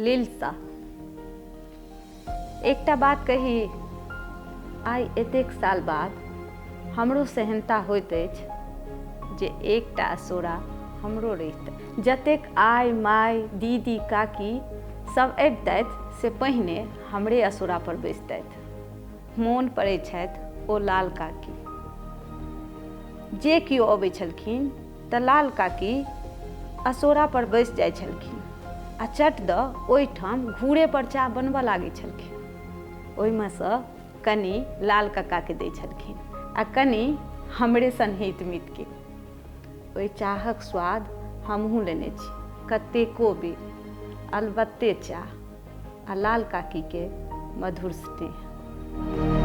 लीलसँ। एकटा बात कही, आइ एतेक साल बाद हमरो सेहनता होइत अछि जे एकटा असोरा हमरो रहितै। जतेक आइ माय दीदी काकी सब अबितथि से पहिने हमरे असोरा पर बैसतथि। मोन पड़ै छथि ओ लाल काकी। जे केओ अबै छलखिन तऽ लाल काकी असोरा पर बैस जाइ छलखिन आ चट दऽ ओहिठाम घूरे पर चाह बनबऽ लागै छलखिन। ओहिमे सँ कनि लाल कक्काके दै छलखिन आ कनि हमरे सन हित मितके। ओहि चाहक स्वाद हमहूँ लेने छी कतेको बेर। अलबत्ते चाह आ लाल काकीके मधुर स्नेह।